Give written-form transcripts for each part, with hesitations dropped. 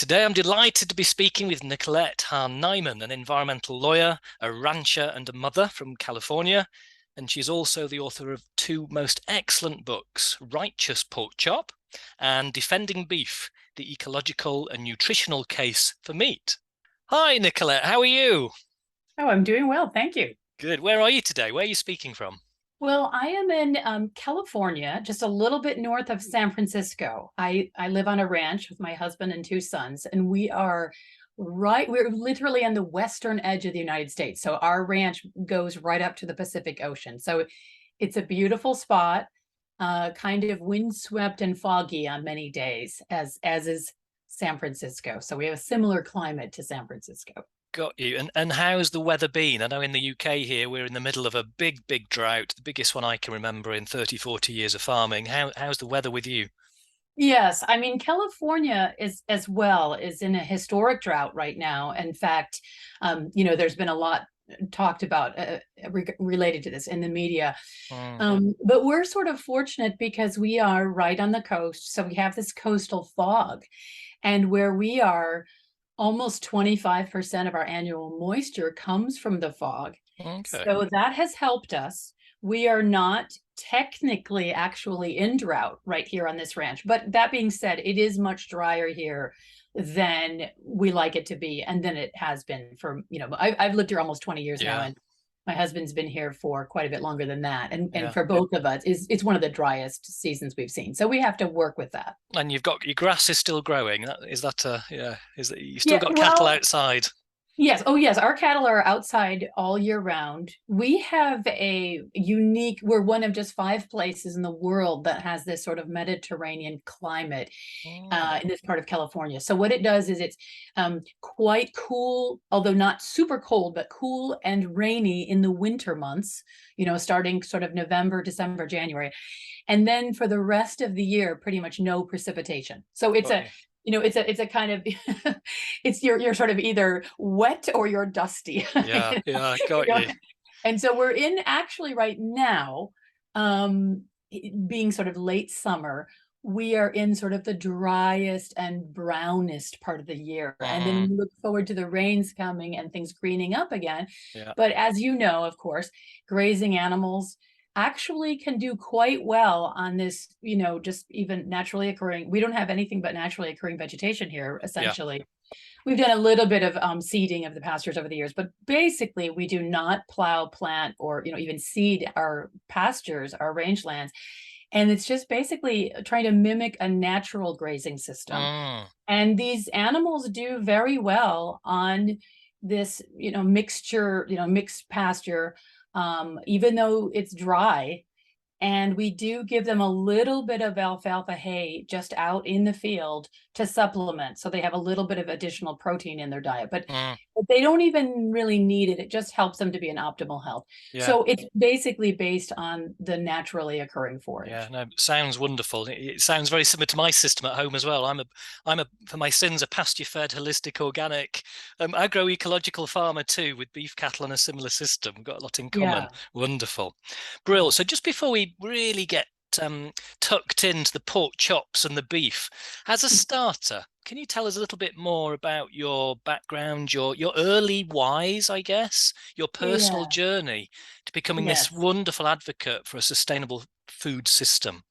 Today, I'm delighted to be speaking with Nicolette Hahn Niman, an environmental lawyer, a rancher, and a mother from California. And she's also the author of two most excellent books, Righteous Pork Chop and Defending Beef, the Ecological and Nutritional Case for Meat. Hi, Nicolette. How are you? Oh, I'm doing well, thank you. Good. Where are you today? Where are you speaking from? Well, I am in California, just a little bit north of San Francisco. I live on a ranch with my husband and two sons, and we're literally on the western edge of the United States. So our ranch goes right up to the Pacific Ocean. So it's a beautiful spot, kind of windswept and foggy on many days, as is San Francisco. So we have a similar climate to San Francisco. Got you. And how's the weather been? I know in the UK here, we're in the middle of a big drought, the biggest one I can remember in 30, 40 years of farming. How's the weather with you? Yes, I mean California is as well is in a historic drought right now. In fact, there's been a lot talked about related to this in the media. Mm. But we're sort of fortunate because we are right on the coast, so we have this coastal fog, and where we are, almost 25% of our annual moisture comes from the fog. Okay. So that has helped us. We are not technically actually in drought right here on this ranch. But that being said, it is much drier here than we like it to be. And than it has been for, I've lived here almost 20 years now, Yeah. and my husband's been here for quite a bit longer than that. And Yeah. for both of us, it's one of the driest seasons we've seen. So we have to work with that. And you've got your grass is still growing. Is that yeah? Is that you still Yeah, got cattle well, outside? yes. Oh, yes. Our cattle are outside all year round. We have we're one of just five places in the world that has this sort of Mediterranean climate Mm. in this part of California. So what it does is it's quite cool, although not super cold, but cool and rainy in the winter months, starting sort of November, December, January. And then for the rest of the year, pretty much no precipitation. So it's Got a you. it's a kind of it's you're sort of either wet or you're dusty. Yeah. Yeah. You Got know? you. And so we're in actually right now, um, being sort of late summer, we are in sort of the driest and brownest part of the year. And then Mm. we look forward to the rains coming and things greening up again. Yeah. But as you know, of course, grazing animals actually can do quite well on this, just even naturally occurring. We don't have anything but naturally occurring vegetation here, Yeah. essentially. We've done a little bit of seeding of the pastures over the years, but basically we do not plow, plant, or even seed our pastures, our rangelands. And it's just basically trying to mimic a natural grazing system. Mm. And these animals do very well on this, mixed pasture, even though it's dry. And we do give them a little bit of alfalfa hay just out in the field to supplement. So they have a little bit of additional protein in their diet, Mm. but they don't even really need it. It just helps them to be in optimal health. Yeah. So it's basically based on the naturally occurring Yeah, forage. no, sounds wonderful. It sounds very similar to my system at home as well. I'm a for my sins a pasture-fed, holistic, organic, agroecological farmer too, with beef cattle on a similar system. We've got a lot in common. Yeah. Wonderful, Yeah. Brill. So just before we really get tucked into the pork chops and the beef, as a starter, can you tell us a little bit more about your background, your early whys, I guess, your personal Yeah. journey to becoming this Yes. wonderful advocate for a sustainable food system?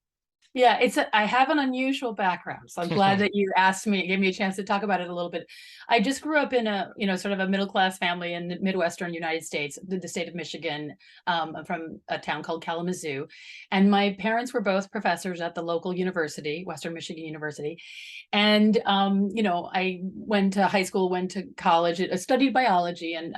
Yeah, I have an unusual background, so I'm glad that you asked me, gave me a chance to talk about it a little bit. I just grew up in a, sort of a middle class family in the Midwestern United States, the state of Michigan, from a town called Kalamazoo. And my parents were both professors at the local university, Western Michigan University. And, I went to high school, went to college, I studied biology and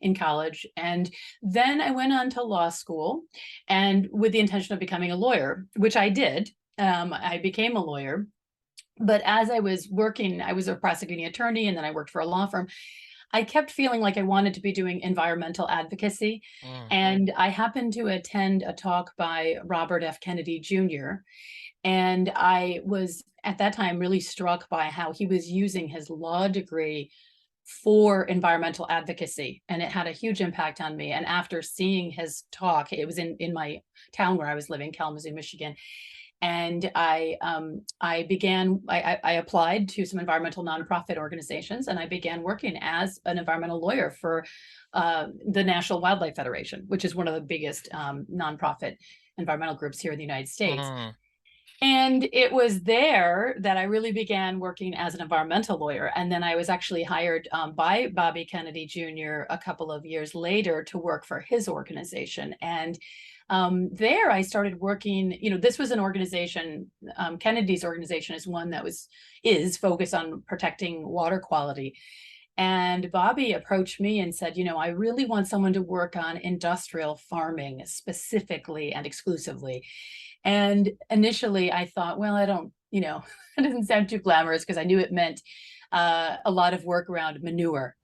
in college. And then I went on to law school and with the intention of becoming a lawyer, which I did. I became a lawyer. But as I was working, I was a prosecuting attorney and then I worked for a law firm. I kept feeling like I wanted to be doing environmental advocacy. Mm. And I happened to attend a talk by Robert F. Kennedy Jr. And I was at that time really struck by how he was using his law degree for environmental advocacy. And it had a huge impact on me. And after seeing his talk, it was in my town where I was living, Kalamazoo, Michigan. And I applied to some environmental nonprofit organizations, and I began working as an environmental lawyer for the National Wildlife Federation, which is one of the biggest nonprofit environmental groups here in the United States. Mm. And it was there that I really began working as an environmental lawyer. And then I was actually hired by Bobby Kennedy Jr. a couple of years later to work for his organization. And there I started working, this was an organization, Kennedy's organization is one that is focused on protecting water quality. And Bobby approached me and said, I really want someone to work on industrial farming specifically and exclusively. And initially I thought, well, I don't, it doesn't sound too glamorous, because I knew it meant a lot of work around manure.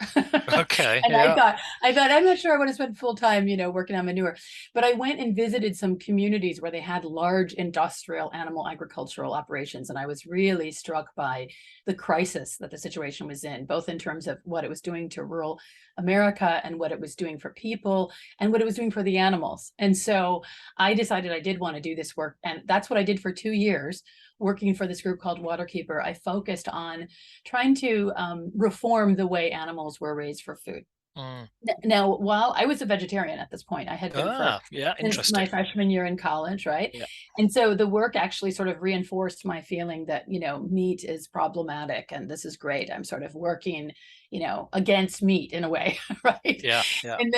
Okay. And Yeah. I thought, I'm not sure I want to spend full time, working on manure. But I went and visited some communities where they had large industrial animal agricultural operations. And I was really struck by the crisis that the situation was in, both in terms of what it was doing to rural America and what it was doing for people and what it was doing for the animals. And so I decided I did want to do this work. And that's what I did for 2 years, working for this group called Waterkeeper. I focused on trying to reform the way animals were raised for food. Mm. Now, while I was a vegetarian at this point, I had been Yeah, since my interesting. freshman year in college, right? Yeah. And so the work actually sort of reinforced my feeling that, meat is problematic and this is great. I'm sort of working, against meat in a way, right? Yeah. Yeah. And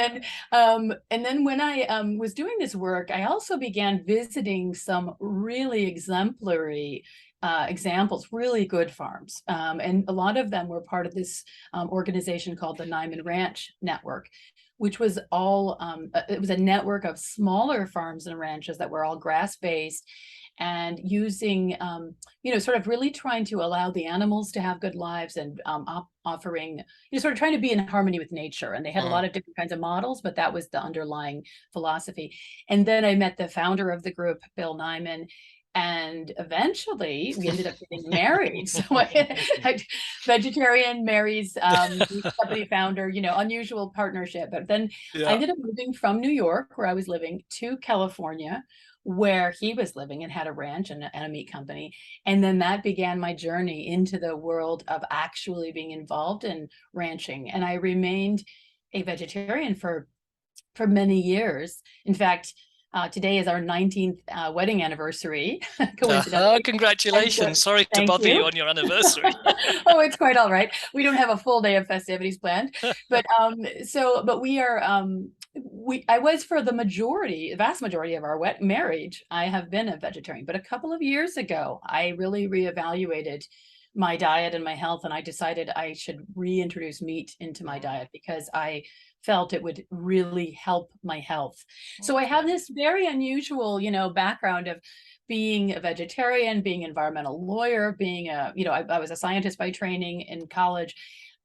then when I was doing this work, I also began visiting some really exemplary examples, really good farms. And a lot of them were part of this organization called the Niman Ranch Network, which was it was a network of smaller farms and ranches that were all grass-based and using, sort of really trying to allow the animals to have good lives and offering, sort of trying to be in harmony with nature. And they had a Mm. lot of different kinds of models, but that was the underlying philosophy. And then I met the founder of the group, Bill Niman, and eventually we ended up getting married. So vegetarian marries company founder, unusual partnership. But then I Yeah. ended up moving from New York, where I was living, to California, where he was living and had a ranch and a meat company. And then that began my journey into the world of actually being involved in ranching. And I remained a vegetarian for many years. In fact, today is our 19th wedding anniversary, coincidentally. And so, Congratulations. Sorry to thank bother you you. on your anniversary. Oh, it's quite all right. We don't have a full day of festivities planned, but we are I was, for the vast majority of our marriage, I have been a vegetarian. But a couple of years ago, I really reevaluated my diet and my health, and I decided I should reintroduce meat into my diet because I felt it would really help my health. So I have this very unusual, background of being a vegetarian, being an environmental lawyer, being I was a scientist by training in college.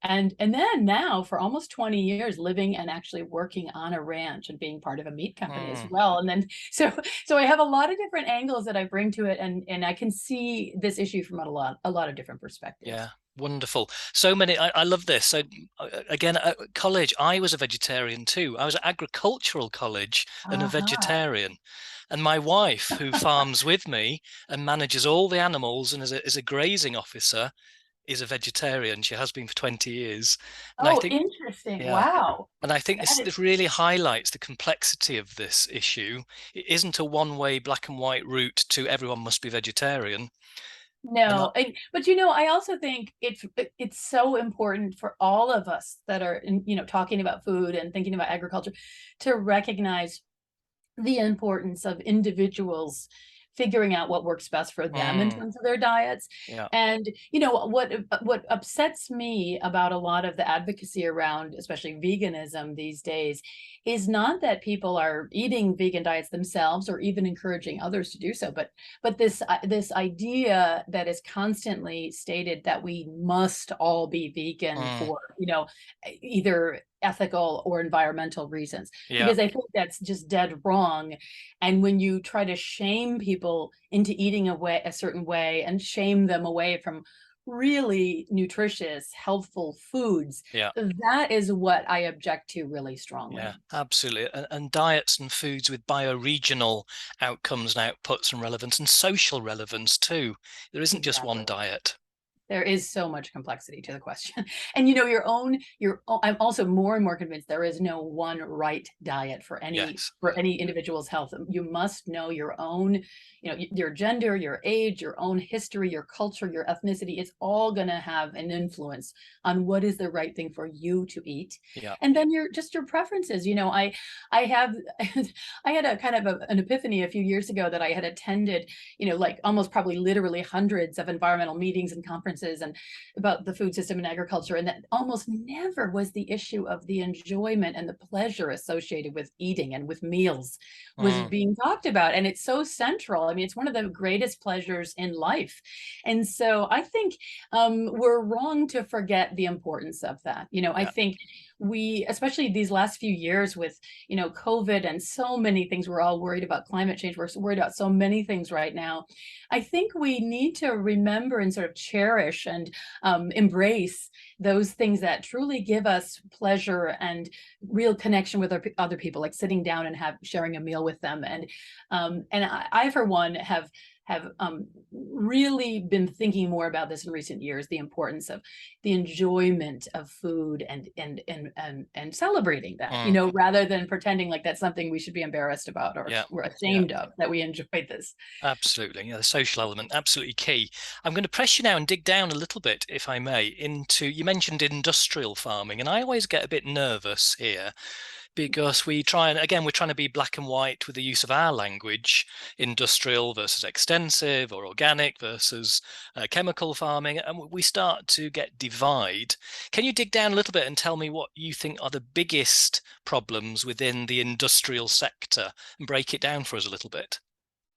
And then now for almost 20 years living and actually working on a ranch and being part of a meat company as Mm. well. And then so I have a lot of different angles that I bring to it, and I can see this issue from a lot of different perspectives. Yeah. Wonderful. So many. I love this. So again, at college, I was a vegetarian too. I was at agricultural college and a vegetarian. And my wife, who farms with me and manages all the animals and is a grazing officer, is a vegetarian. She has been for 20 years. And I Oh, think, interesting. yeah. Wow. And I think That is this really highlights the complexity of this issue. It isn't a one-way black and white route to everyone must be vegetarian. And No, but I also think it's so important for all of us that are talking about food and thinking about agriculture to recognize the importance of individuals figuring out what works best for them in terms of their diets. yeah. And what upsets me about a lot of the advocacy around especially veganism these days is not that people are eating vegan diets themselves or even encouraging others to do so, but this idea that is constantly stated that we must all be vegan for either ethical or environmental reasons, Yeah. because I think that's just dead wrong. And when you try to shame people into eating a certain way and shame them away from really nutritious, healthful foods. Yeah. That is what I object to really Yeah, strongly. absolutely. And diets and foods with bioregional outcomes and outputs and relevance and social relevance too. There isn't just one Exactly. diet. There is so much complexity to the question. And I'm also more and more convinced there is no one right diet for Yes. any individual's health. You must know your own, your gender, your age, your own history, your culture, your ethnicity. It's all going to have an influence on what is the right thing for you to eat. Yeah. And then your preferences. I have I had a kind of an epiphany a few years ago that I had attended, like almost probably literally hundreds of environmental meetings and conferences and about the food system and agriculture, and that almost never was the issue of the enjoyment and the pleasure associated with eating and with meals was Mm, being talked about. And it's so central. I mean, it's one of the greatest pleasures in life. And so I think we're wrong to forget the importance of that. I yeah. think we, especially these last few years with, COVID and so many things, we're all worried about climate change. We're worried about so many things right now. I think we need to remember and sort of cherish and embrace those things that truly give us pleasure and real connection with other people, like sitting down and sharing a meal with them. And I for one have really been thinking more about this in recent years, the importance of the enjoyment of food and celebrating that, Mm, rather than pretending like that's something we should be embarrassed about or yeah. we're Yeah. ashamed of, that we enjoy this. Absolutely. Yeah, the social element, absolutely key. I'm going to press you now and dig down a little bit, if I may, into, you mentioned industrial farming, and I always get a bit nervous here because we're trying to be black and white with the use of our language, industrial versus extensive or organic versus chemical farming, and we start to get divide. Can you dig down a little bit and tell me what you think are the biggest problems within the industrial sector and break it down for us a little bit?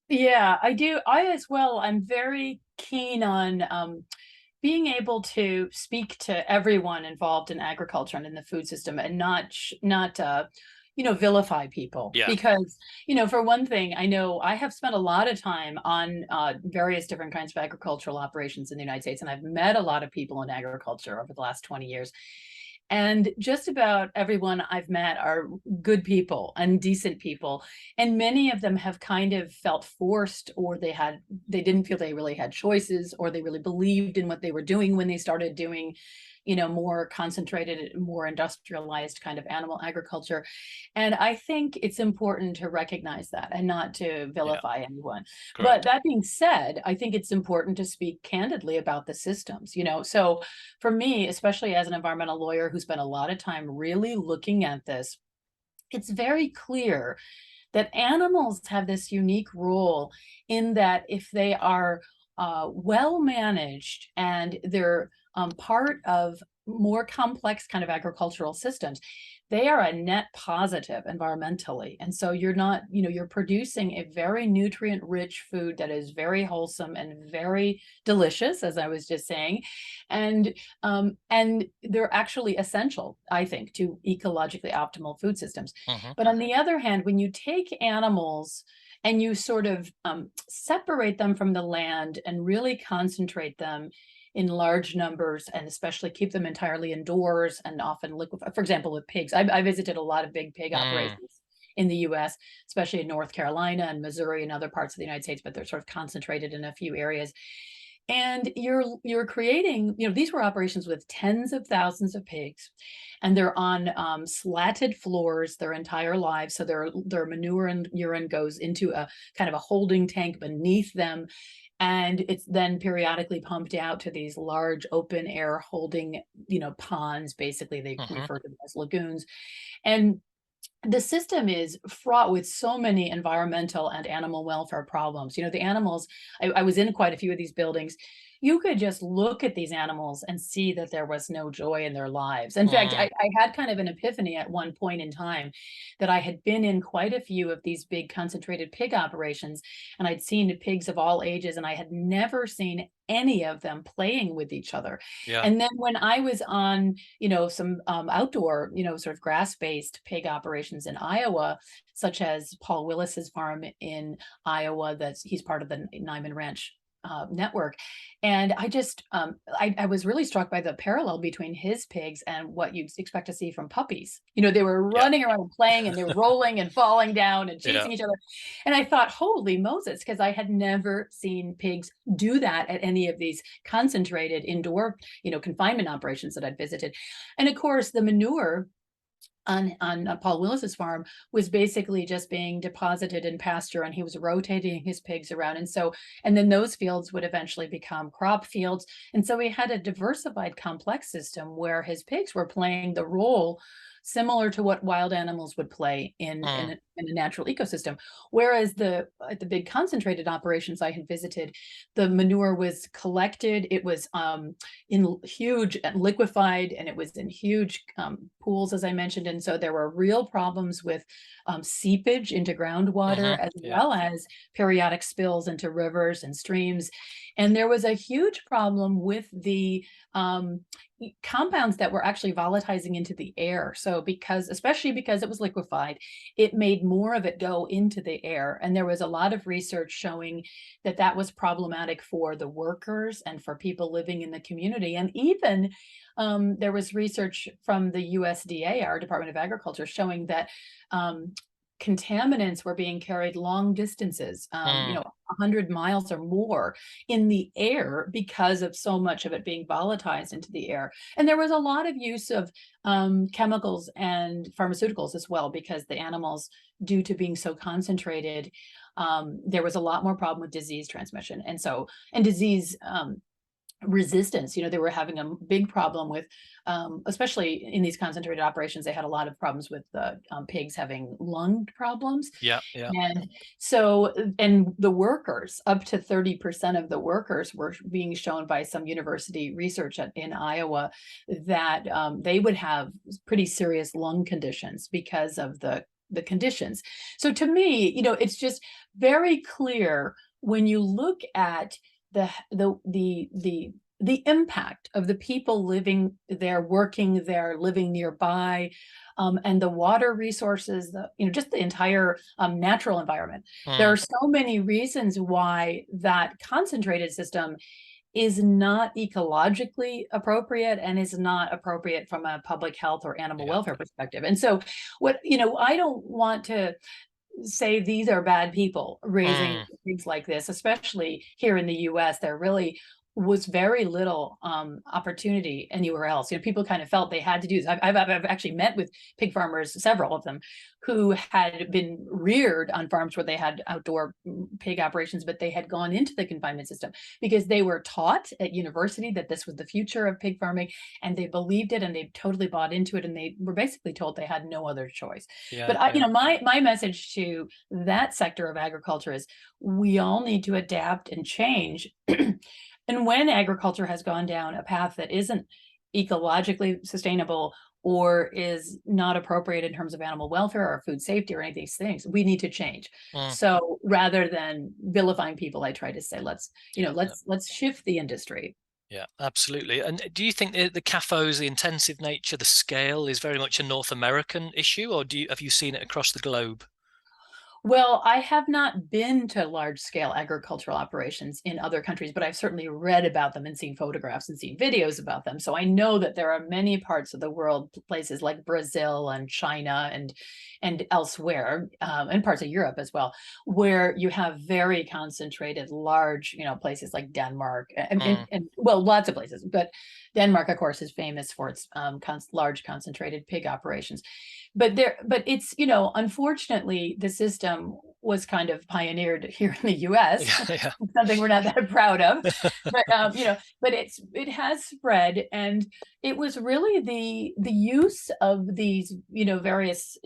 Yeah, I do. I as well. I'm very keen on being able to speak to everyone involved in agriculture and in the food system, and not vilify people. Yeah. Because for one thing, I know I have spent a lot of time on various different kinds of agricultural operations in the United States, and I've met a lot of people in agriculture over the last 20 years. And just about everyone I've met are good people and decent people. And many of them have kind of felt forced, or they didn't feel they really had choices, or they really believed in what they were doing when they started doing, more concentrated, more industrialized kind of animal agriculture. And I think it's important to recognize that and not to Yeah. vilify anyone. But Great. that being said, I think it's important to speak candidly about the systems, So for me, especially as an environmental lawyer who spent a lot of time really looking at this, it's very clear that animals have this unique role in that if they are well managed and they're part of more complex kind of agricultural systems, they are a net positive environmentally. And so you're producing a very nutrient rich food that is very wholesome and very delicious, as I was just saying. And they're actually essential, I think, to ecologically optimal food systems. Hmm. But on the other hand, when you take animals and you sort of separate them from the land and really concentrate them in large numbers, and especially keep them entirely indoors and often liquefy. For example, with pigs, I visited a lot of big pig Mm, operations in the US, especially in North Carolina and Missouri and other parts of the United States, but they're sort of concentrated in a few areas. And you're creating, these were operations with tens of thousands of pigs, and they're on slatted floors their entire lives. So their manure and urine goes into a kind of a holding tank beneath them, and it's then periodically pumped out to these large open air holding, ponds. Basically, they hmm. refer to them as lagoons. And the system is fraught with so many environmental and animal welfare problems. The animals, I was in quite a few of these buildings. You could just look at these animals and see that there was no joy in their lives. In fact, Mm, I had kind of an epiphany at one point in time that I had been in quite a few of these big concentrated pig operations, and I'd seen pigs of all ages, and I had never seen any of them playing with each other. yeah. And then when I was on, some outdoor, sort of grass-based pig operations in Iowa, such as Paul Willis's farm in Iowa, he's part of the Niman Ranch network. And I was really struck by the parallel between his pigs and what you'd expect to see from puppies. They were Yeah. running around and playing, and they were rolling and falling down and chasing Yeah. each other. And I thought, holy Moses, because I had never seen pigs do that at any of these concentrated indoor, confinement operations that I'd visited. And of course, the manure on Paul Willis's farm was basically just being deposited in pasture, and he was rotating his pigs around. And then those fields would eventually become crop fields. And so he had a diversified, complex system where his pigs were playing the role similar to what wild animals would play in a natural ecosystem. Whereas at the big concentrated operations I had visited, the manure was collected, it was in huge liquefied, and it was in huge pools, as I mentioned. And so there were real problems with seepage into groundwater, as well as periodic spills into rivers and streams. And there was a huge problem with the compounds that were actually volatilizing into the air. So especially because it was liquefied, it made more of it go into the air. And there was a lot of research showing that that was problematic for the workers and for people living in the community. And even there was research from the USDA, our Department of Agriculture, showing that contaminants were being carried long distances, 100 miles or more in the air because of so much of it being volatilized into the air. And there was a lot of use of chemicals and pharmaceuticals as well, because the animals, due to being so concentrated, there was a lot more problem with disease transmission. And disease resistance. They were having a big problem with, especially in these concentrated operations, they had a lot of problems with the pigs having lung problems. Yeah. And the workers, up to 30% of the workers were being shown by some university research in Iowa that they would have pretty serious lung conditions because of the conditions. So to me, it's just very clear when you look at the impact of the people living there, working there, living nearby, and the water resources, just the entire natural environment. There are so many reasons why that concentrated system is not ecologically appropriate and is not appropriate from a public health or animal welfare perspective. And so I don't want to say these are bad people raising pigs like this, especially here in the US. There really was very little opportunity anywhere else. People kind of felt they had to do this. I've actually met with pig farmers, several of them, who had been reared on farms where they had outdoor pig operations, but they had gone into the confinement system because they were taught at university that this was the future of pig farming, and they believed it, and they totally bought into it, and they were basically told they had no other choice. But my message to that sector of agriculture is we all need to adapt and change. And when agriculture has gone down a path that isn't ecologically sustainable or is not appropriate in terms of animal welfare or food safety or any of these things, we need to change. So rather than vilifying people, I try to say, let's shift the industry. Yeah, absolutely. And do you think the CAFOs, the intensive nature, the scale, is very much a North American issue, or have you seen it across the globe? Well, I have not been to large-scale agricultural operations in other countries, but I've certainly read about them and seen photographs and seen videos about them. So I know that there are many parts of the world, places like Brazil and China and elsewhere, and parts of Europe as well, where you have very concentrated, large, places like Denmark, and well, lots of places, but Denmark, of course, is famous for its large concentrated pig operations. But it's, unfortunately, the system was kind of pioneered here in the U.S. Something we're not that proud of. But but it has spread, and it was really the use of these various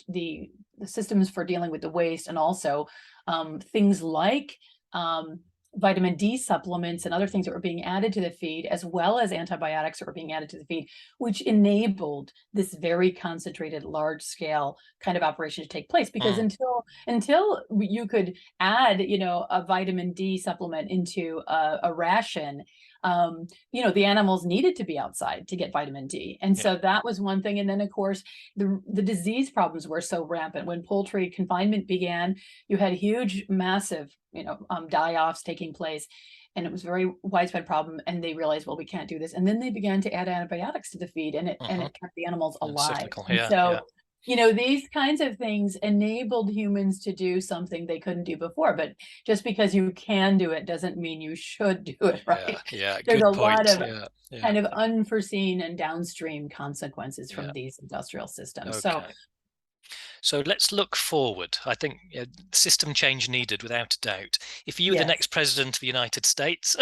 the systems for dealing with the waste, and also things like vitamin D supplements and other things that were being added to the feed, as well as antibiotics that were being added to the feed, which enabled this very concentrated, large scale kind of operation to take place. Because until you could add, a vitamin D supplement into a ration, the animals needed to be outside to get vitamin D. And so that was one thing. And then, of course, the disease problems were so rampant. When poultry confinement began, you had huge, massive, die-offs taking place. and it was a very widespread problem. And they realized, well, we can't do this. And then they began to add antibiotics to the feed, and it kept the animals alive. Cyclical. And Yeah, so, yeah. these kinds of things enabled humans to do something they couldn't do before. But just because you can do it doesn't mean you should do it, right? Yeah, There's a good lot point. of Yeah, yeah, kind of unforeseen and downstream consequences yeah. from these industrial systems. So Okay. So let's look forward. I think system change needed, without a doubt. If you were the yes. next president of the United States,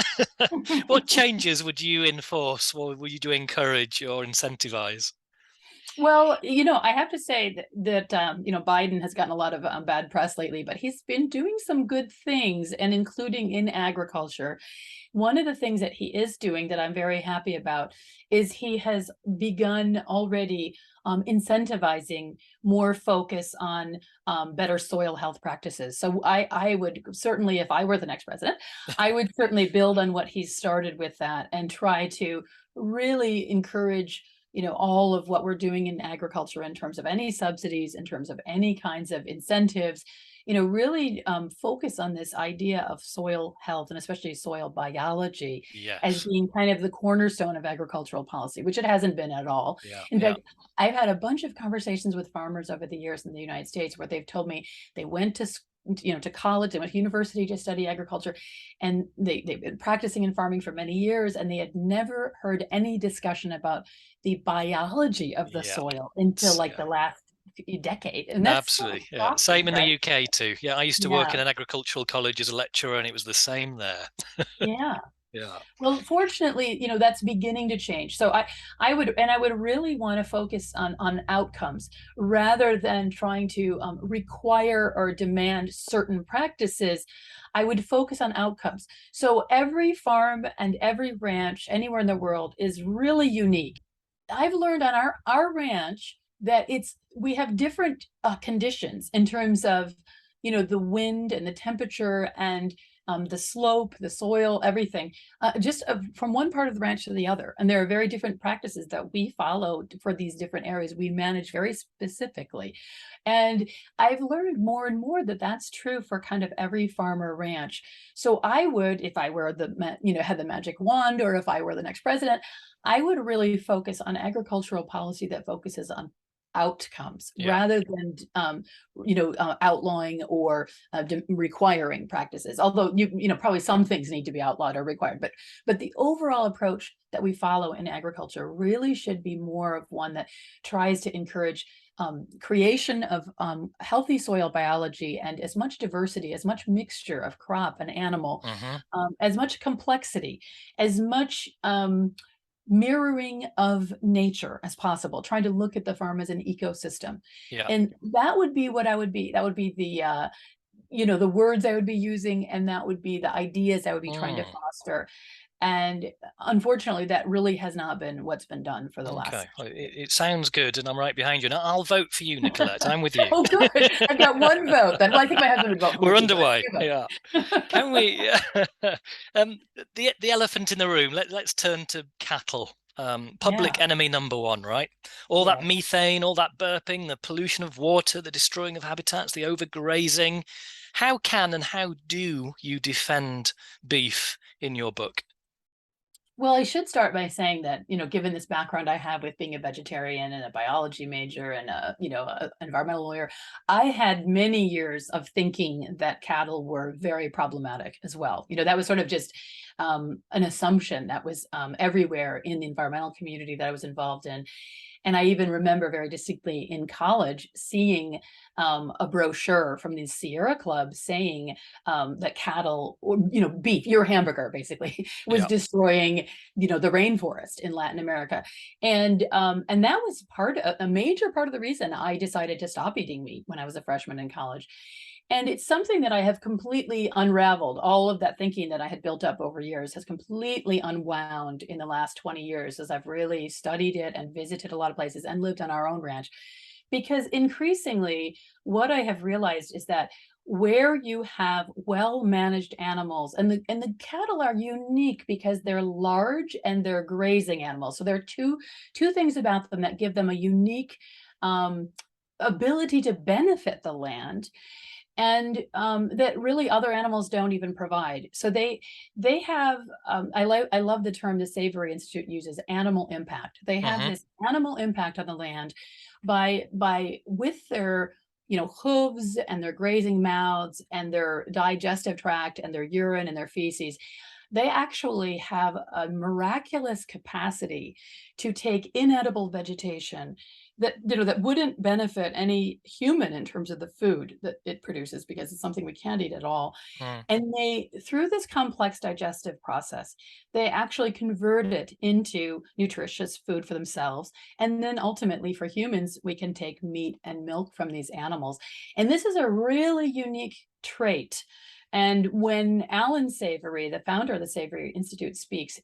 what changes would you enforce, or would you encourage or incentivize? Well, I have to say that Biden has gotten a lot of bad press lately, but he's been doing some good things, and including in agriculture. One of the things that he is doing that I'm very happy about is he has begun already incentivizing more focus on better soil health practices. So I would certainly, if I were the next president, I would certainly build on what he's started with that and try to really encourage all of what we're doing in agriculture in terms of any subsidies, in terms of any kinds of incentives, really focus on this idea of soil health and especially soil biology as Yes. being kind of the cornerstone of agricultural policy, which it hasn't been at all. Yeah, In yeah. fact, I've had a bunch of conversations with farmers over the years in the United States where they've told me they went to college, they went to university to study agriculture, and they've been practicing in farming for many years, and they had never heard any discussion about the biology of the Yeah. soil until like Yeah. the last decade. And No, that's so absolutely. Yeah. shocking, Same in the right? UK too. Yeah. I used to work Yeah. in an agricultural college as a lecturer, and it was the same there. Yeah. Yeah. Well, fortunately, that's beginning to change. So I would really want to focus on outcomes rather than trying to require or demand certain practices. I would focus on outcomes. So every farm and every ranch anywhere in the world is really unique. I've learned on our ranch that we have different conditions in terms of the wind and the temperature and the slope, the soil, everything, just from one part of the ranch to the other. And there are very different practices that we follow for these different areas. We manage very specifically. And I've learned more and more that that's true for kind of every farm or ranch. So I would, if I were had the magic wand, or if I were the next president, I would really focus on agricultural policy that focuses on outcomes Yeah. rather than outlawing or requiring practices. Although probably some things need to be outlawed or required, but the overall approach that we follow in agriculture really should be more of one that tries to encourage creation of healthy soil biology and as much diversity, as much mixture of crop and animal, Hmm. as much complexity, as much mirroring of nature as possible, trying to look at the farm as an ecosystem. Yeah. And that would be what I would be. That would be the words I would be using, and that would be the ideas I would be trying to Mm. foster. And unfortunately, that really has not been what's been done for the Okay. last. Well, it sounds good, and I'm right behind you. And I'll vote for you, Nicolette. I'm with you. Oh, good. I've got one vote. Then, well, I think my husband would vote for me We're too, but underway. I Yeah. have two votes. Can we? um, the elephant in the room. Let's turn to cattle. Public Yeah. enemy number one, right? All that Yes. methane, all that burping, the pollution of water, the destroying of habitats, the overgrazing. How can and how do you defend beef in your book? Well, I should start by saying that, given this background I have with being a vegetarian and a biology major and a environmental lawyer, I had many years of thinking that cattle were very problematic as well. That was sort of just an assumption that was everywhere in the environmental community that I was involved in. And I even remember very distinctly in college seeing a brochure from the Sierra Club saying that cattle, or beef, your hamburger basically, was Yeah. destroying the rainforest in Latin America, and that was a major part of the reason I decided to stop eating meat when I was a freshman in college. And it's something that I have completely unraveled. All of that thinking that I had built up over years has completely unwound in the last 20 years as I've really studied it and visited a lot of places and lived on our own ranch. Because increasingly, what I have realized is that where you have well-managed animals, and the cattle are unique because they're large and they're grazing animals. So there are two things about them that give them a unique ability to benefit the land. and that really other animals don't even provide. So they have, I love the term the Savory Institute uses, animal impact. They have this animal impact on the land by with their hooves and their grazing mouths and their digestive tract and their urine and their feces. They actually have a miraculous capacity to take inedible vegetation that that wouldn't benefit any human in terms of the food that it produces, because it's something we can't eat at all. Mm. And they, through this complex digestive process, they actually convert it into nutritious food for themselves. And then ultimately for humans, we can take meat and milk from these animals. And this is a really unique trait. And when Alan Savory, the founder of the Savory Institute, speaks,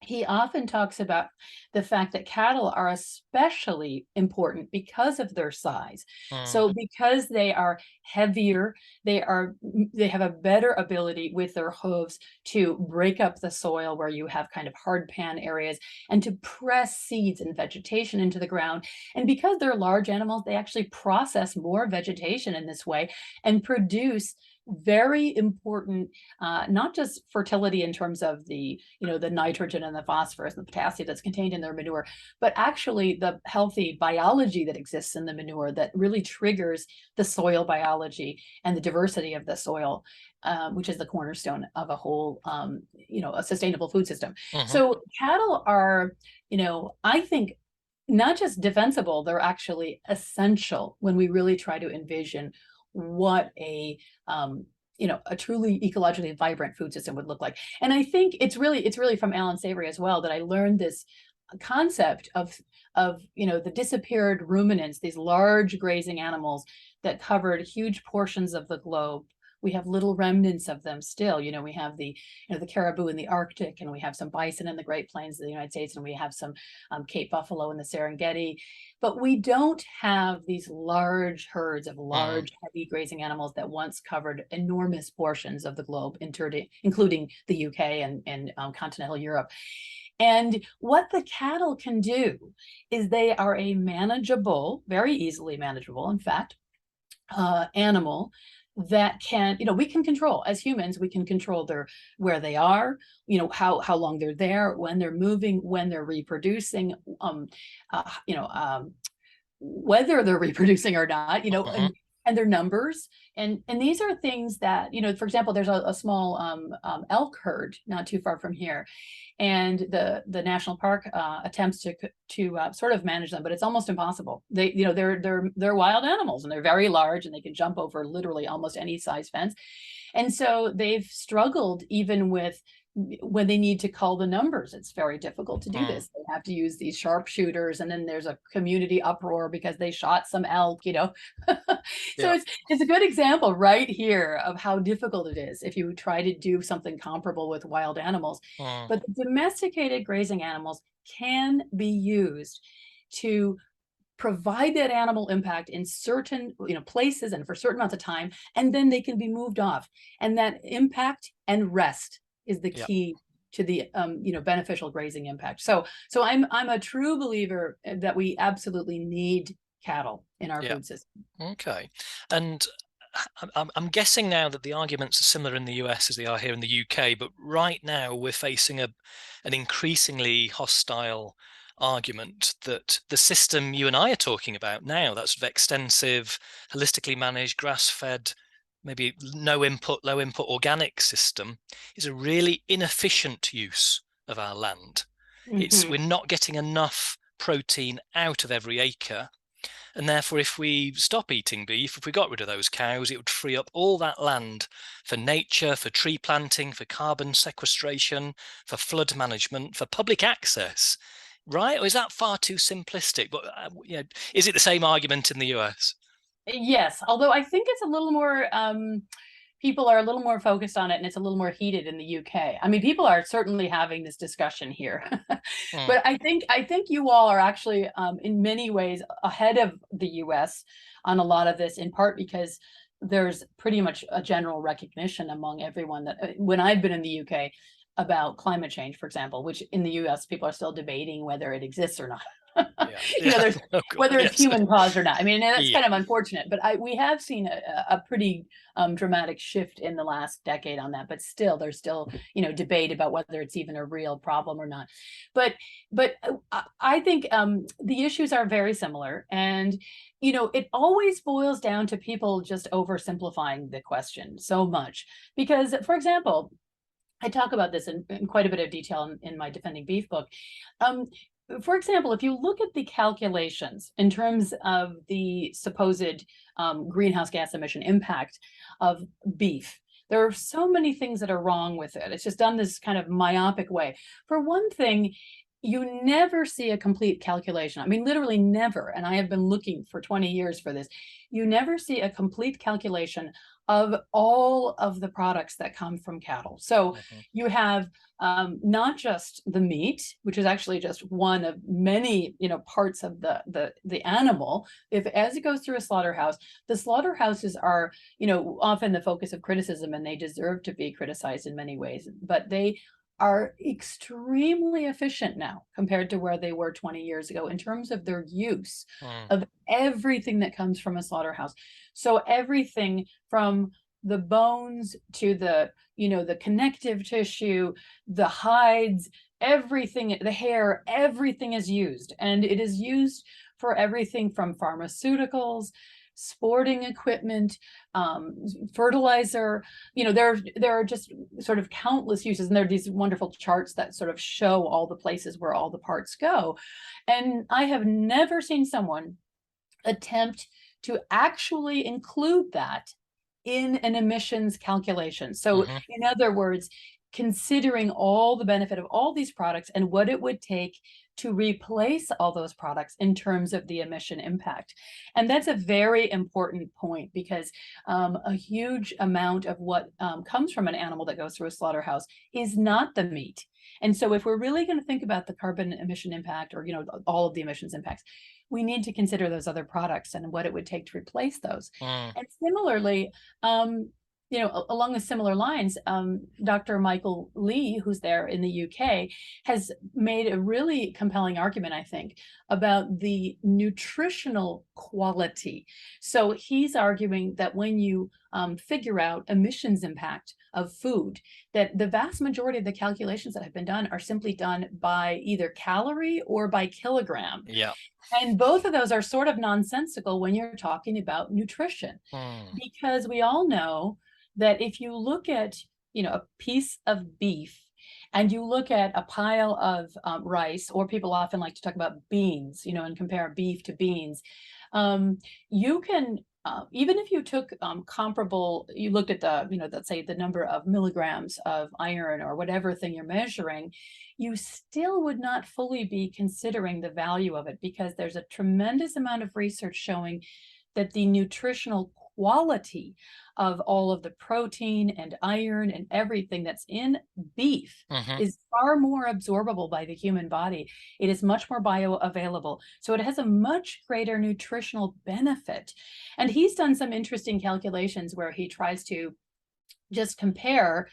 he often talks about the fact that cattle are especially important because of their size. So because they are heavier, they have a better ability with their hooves to break up the soil where you have kind of hard pan areas, and to press seeds and vegetation into the ground. And because they're large animals, they actually process more vegetation in this way and produce very important, not just fertility in terms of the the nitrogen and the phosphorus and the potassium that's contained in their manure, but actually the healthy biology that exists in the manure that really triggers the soil biology and the diversity of the soil, which is the cornerstone of a whole a sustainable food system. So cattle are, I think, not just defensible, they're actually essential when we really try to envision what a truly ecologically vibrant food system would look like. And I think it's really from Alan Savory as well that I learned this concept of the disappeared ruminants, these large grazing animals that covered huge portions of the globe. We have little remnants of them still. We have the caribou in the Arctic, and we have some bison in the Great Plains of the United States, and we have some Cape buffalo in the Serengeti. But we don't have these large herds of large, heavy grazing animals that once covered enormous portions of the globe, including the UK and continental Europe. And what the cattle can do is they are a manageable, very easily manageable, in fact, animal that can, we can control. As humans, we can control where they are, how long they're there, when they're moving, when they're reproducing, whether they're reproducing or not, and their numbers. And these are things that, for example, there's a small elk herd not too far from here. And the national park attempts to sort of manage them, but it's almost impossible. They're wild animals, and they're very large, and they can jump over literally almost any size fence. And so they've struggled even with when they need to cull the numbers. It's very difficult to do this. They have to use these sharpshooters, and then there's a community uproar because they shot some elk, So it's a good example right here of how difficult it is if you try to do something comparable with wild animals. But the domesticated grazing animals can be used to provide that animal impact in certain places and for certain amounts of time, and then they can be moved off. And that impact and rest is the key to the beneficial grazing impact. So I'm a true believer that we absolutely need cattle in our food system. Okay. And I'm guessing now that the arguments are similar in the US as they are here in the UK, but right now we're facing an increasingly hostile argument that the system you and I are talking about now, that sort of extensive, holistically managed, grass-fed, maybe low input organic system, is a really inefficient use of our land. We're not getting enough protein out of every acre. And therefore, if we stop eating beef, if we got rid of those cows, it would free up all that land for nature, for tree planting, for carbon sequestration, for flood management, for public access. Right? Or is that far too simplistic? But is it the same argument in the US? Yes, although I think it's a little more, people are a little more focused on it, and it's a little more heated in the UK. I mean, people are certainly having this discussion here, but I think you all are actually in many ways ahead of the US on a lot of this, in part because there's pretty much a general recognition among everyone that when I've been in the UK about climate change, for example, which in the US people are still debating whether it exists or not. Yeah. There's Oh, God. whether it's Yes. human caused or not. I mean, that's Yeah. kind of unfortunate, but we have seen a pretty dramatic shift in the last decade on that. But still, there's still debate about whether it's even a real problem or not. But I think the issues are very similar, and it always boils down to people just oversimplifying the question so much. Because, for example, I talk about this in quite a bit of detail in my Defending Beef book. For example, if you look at the calculations in terms of the supposed greenhouse gas emission impact of beef, there are so many things that are wrong with it. It's just done this kind of myopic way. For one thing, you never see a complete calculation. I mean, literally never. And I have been looking for 20 years for this. You never see a complete calculation of all of the products that come from cattle. So you have not just the meat, which is actually just one of many, parts of the animal. As it goes through a slaughterhouse, the slaughterhouses are, often the focus of criticism, and they deserve to be criticized in many ways. But they are extremely efficient now compared to where they were 20 years ago in terms of their use of everything that comes from a slaughterhouse. So everything from the bones to the connective tissue, the hides, everything, the hair, everything is used. And it is used for everything from pharmaceuticals, sporting equipment, fertilizer. There are just sort of countless uses, and there are these wonderful charts that sort of show all the places where all the parts go. And I have never seen someone attempt to actually include that in an emissions calculation. So in other words, considering all the benefit of all these products and what it would take to replace all those products in terms of the emission impact. And that's a very important point, because a huge amount of what comes from an animal that goes through a slaughterhouse is not the meat. And so if we're really going to think about the carbon emission impact, or all of the emissions impacts, we need to consider those other products and what it would take to replace those. And similarly, along the similar lines, Dr. Michael Lee, who's there in the UK, has made a really compelling argument, I think, about the nutritional quality. So he's arguing that when you figure out emissions impact of food, that the vast majority of the calculations that have been done are simply done by either calorie or by kilogram. Yeah. And both of those are sort of nonsensical when you're talking about nutrition, because we all know that if you look at, a piece of beef and you look at a pile of rice, or people often like to talk about beans, and compare beef to beans, you can, even if you took comparable, you looked at let's say the number of milligrams of iron or whatever thing you're measuring, you still would not fully be considering the value of it, because there's a tremendous amount of research showing that the nutritional quality of all of the protein and iron and everything that's in beef is far more absorbable by the human body. It is much more bioavailable. So it has a much greater nutritional benefit. And he's done some interesting calculations where he tries to just compare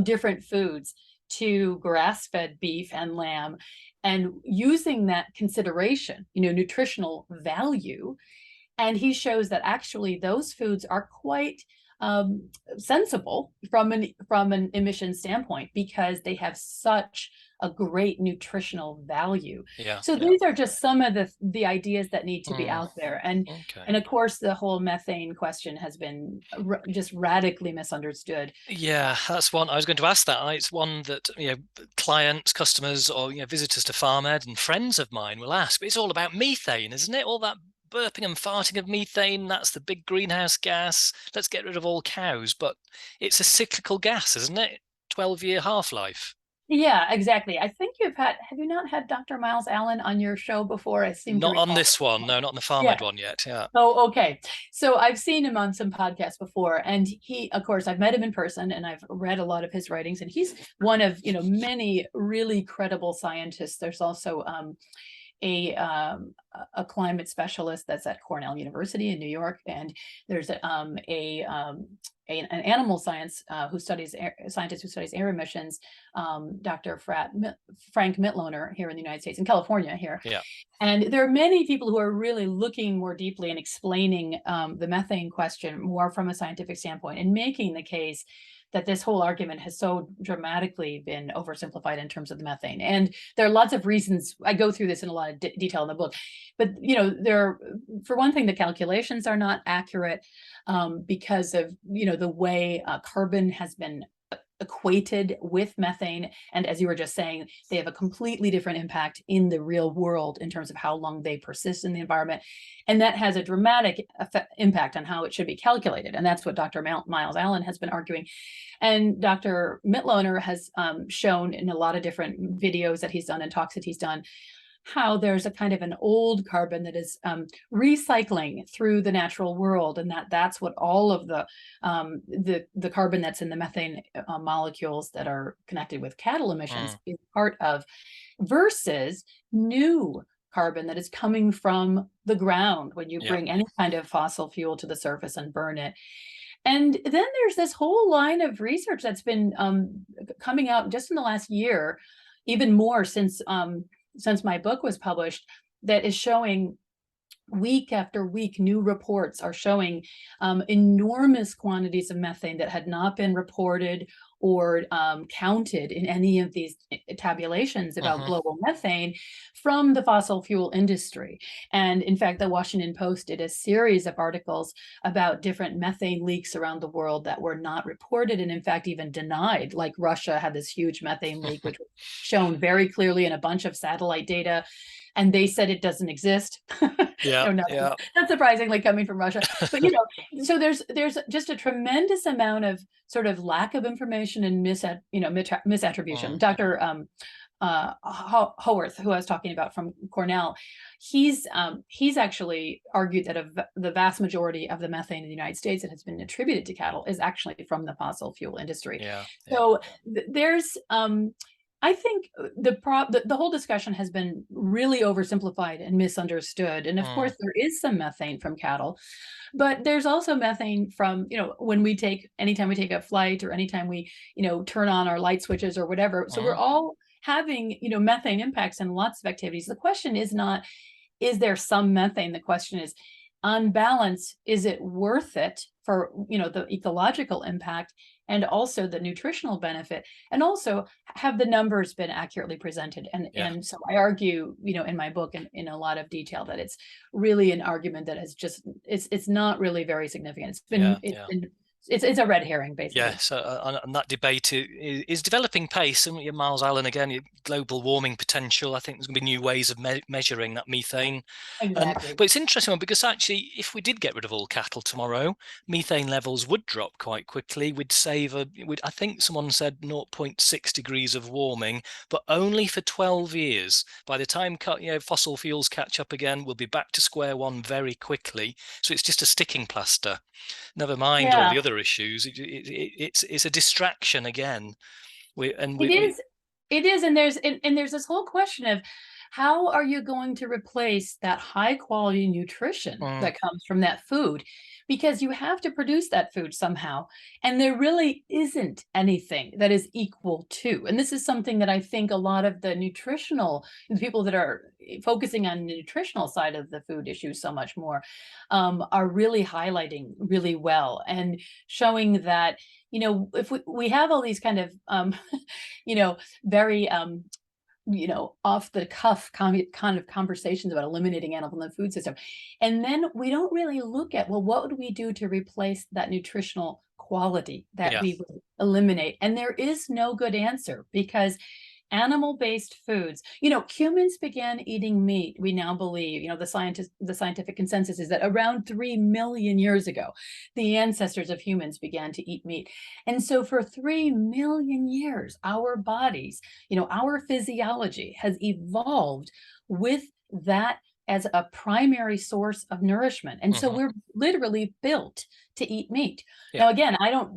different foods to grass-fed beef and lamb, and using that consideration, nutritional value. And he shows that actually those foods are quite sensible from an emission standpoint, because they have such a great nutritional value. So these are just some of the ideas that need to be out there. And of course, the whole methane question has been just radically misunderstood. Yeah, that's one I was going to ask. That it's one that clients, customers, or visitors to FarmED and friends of mine will ask. But it's all about methane, isn't it? All that burping and farting of methane, that's the big greenhouse gas. Let's get rid of all cows. But it's a cyclical gas, isn't it? 12-year half-life. Yeah, exactly. I think have you not had Dr. Miles Allen on your show before? I seem not to recall. On this one. No, not on the FarmED one yet. Yeah. Oh, okay. So I've seen him on some podcasts before, and he, of course, I've met him in person, and I've read a lot of his writings, and he's one of, many really credible scientists. There's also a climate specialist that's at Cornell University in New York, and there's an animal science scientist who studies air emissions, Dr. Frank Mitloehner here in the United States, in California here. Yeah. And there are many people who are really looking more deeply and explaining the methane question more from a scientific standpoint, and making the case that this whole argument has so dramatically been oversimplified in terms of the methane. And there are lots of reasons. I go through this in a lot of detail in the book, but for one thing, the calculations are not accurate because of the way carbon has been equated with methane. And as you were just saying, they have a completely different impact in the real world in terms of how long they persist in the environment. And that has a dramatic impact on how it should be calculated. And that's what Dr. Miles Allen has been arguing. And Dr. Mitloehner has shown in a lot of different videos that he's done and talks that he's done, how there's a kind of an old carbon that is recycling through the natural world, and that's what all of the carbon that's in the methane molecules that are connected with cattle emissions is part of, versus new carbon that is coming from the ground when you bring any kind of fossil fuel to the surface and burn it. And then there's this whole line of research that's been coming out just in the last year, even more since my book was published, that is showing week after week, new reports are showing enormous quantities of methane that had not been reported or counted in any of these tabulations about global methane from the fossil fuel industry. And in fact, the Washington Post did a series of articles about different methane leaks around the world that were not reported, and in fact even denied. Like Russia had this huge methane leak, which was shown very clearly in a bunch of satellite data, and they said it doesn't exist. Not surprisingly coming from Russia. But so there's just a tremendous amount of sort of lack of information and misattribution. Dr. Haworth, who I was talking about from Cornell, he's actually argued that the vast majority of the methane in the United States that has been attributed to cattle is actually from the fossil fuel industry. So there's I think the whole discussion has been really oversimplified and misunderstood. And of course, there is some methane from cattle, but there's also methane from, anytime we take a flight, or anytime we, turn on our light switches or whatever. So we're all having, methane impacts in lots of activities. The question is not, is there some methane? The question is, on balance, is it worth it for, the ecological impact and also the nutritional benefit? And also, have the numbers been accurately presented? And so I argue, in my book in a lot of detail, that it's really an argument that is just, it's not really very significant. It's a red herring, basically. Yes, and that debate is developing pace. And Miles Allen, again, global warming potential. I think there's going to be new ways of measuring that methane. Exactly. But it's interesting because actually, if we did get rid of all cattle tomorrow, methane levels would drop quite quickly. We'd save I think someone said 0.6 degrees of warming, but only for 12 years. By the time fossil fuels catch up again, we'll be back to square one very quickly. So it's just a sticking plaster. Never mind all the other issues. It's a distraction again. It is, and there's this whole question of, how are you going to replace that high quality nutrition that comes from that food? Because you have to produce that food somehow, and there really isn't anything that is equal to. And this is something that I think a lot of the people that are focusing on the nutritional side of the food issue so much more are really highlighting really well, and showing that, if we have all these kind of very off the cuff kind of conversations about eliminating animals in the food system, and then we don't really look at, well, what would we do to replace that nutritional quality that we would eliminate? And there is no good answer, because animal-based foods, humans began eating meat, we now believe, the scientific consensus is that around 3 million years ago, the ancestors of humans began to eat meat. And so for 3 million years, our bodies, our physiology has evolved with that as a primary source of nourishment. And so we're literally built to eat meat. Now, again, I don't,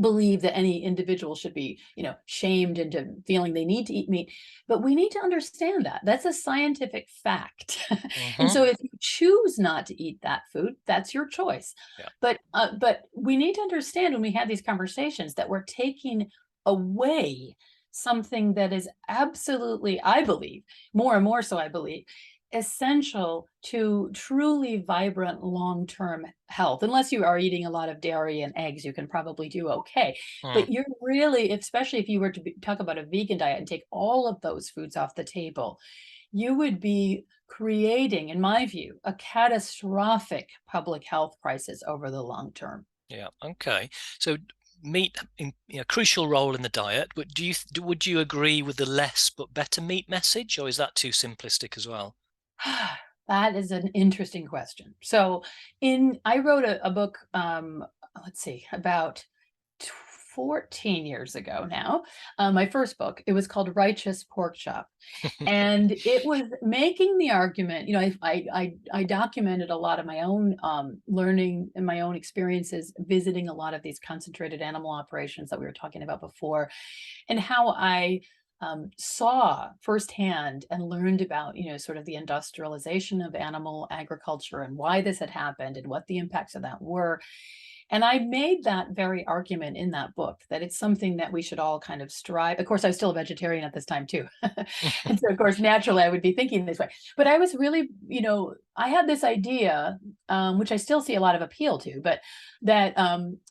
believe that any individual should be, shamed into feeling they need to eat meat. But we need to understand that that's a scientific fact. And Hmm. so if you choose not to eat that food, that's your choice. Yeah. But we need to understand when we have these conversations that we're taking away something that is absolutely, I believe, more and more so, I believe, essential to truly vibrant long-term health. Unless you are eating a lot of dairy and eggs, you can probably do okay. Mm. But you're really, especially if you were to talk about a vegan diet and take all of those foods off the table, you would be creating, in my view, a catastrophic public health crisis over the long term. Yeah. Okay. So meat in crucial role in the diet, but would you agree with the less but better meat message, or is that too simplistic as well? That is an interesting question. So I wrote a book, let's see, about 14 years ago now. My first book, it was called Righteous Pork Chop. And it was making the argument, I documented a lot of my own learning and my own experiences visiting a lot of these concentrated animal operations that we were talking about before, and how I saw firsthand and learned about, sort of the industrialization of animal agriculture and why this had happened and what the impacts of that were. And I made that very argument in that book that it's something that we should all kind of strive. Of course, I was still a vegetarian at this time too. And so, of course, naturally I would be thinking this way. But I was really, I had this idea, which I still see a lot of appeal to, but that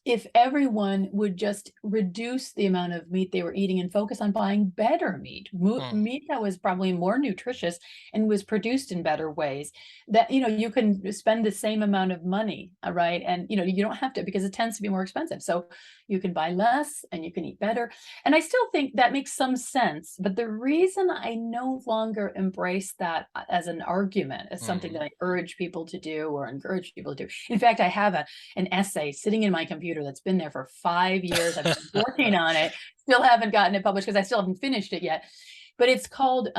if everyone would just reduce the amount of meat they were eating and focus on buying better meat, Mm. meat that was probably more nutritious and was produced in better ways, that, you can spend the same amount of money, right? And, you don't have to, because it tends to be more expensive. So you can buy less and you can eat better. And I still think that makes some sense. But the reason I no longer embrace that as an argument, as something Mm. that I urge people to do or encourage people to do. In fact, I have an essay sitting in my computer that's been there for 5 years. I've been working on it, still haven't gotten it published because I still haven't finished it yet. But it's called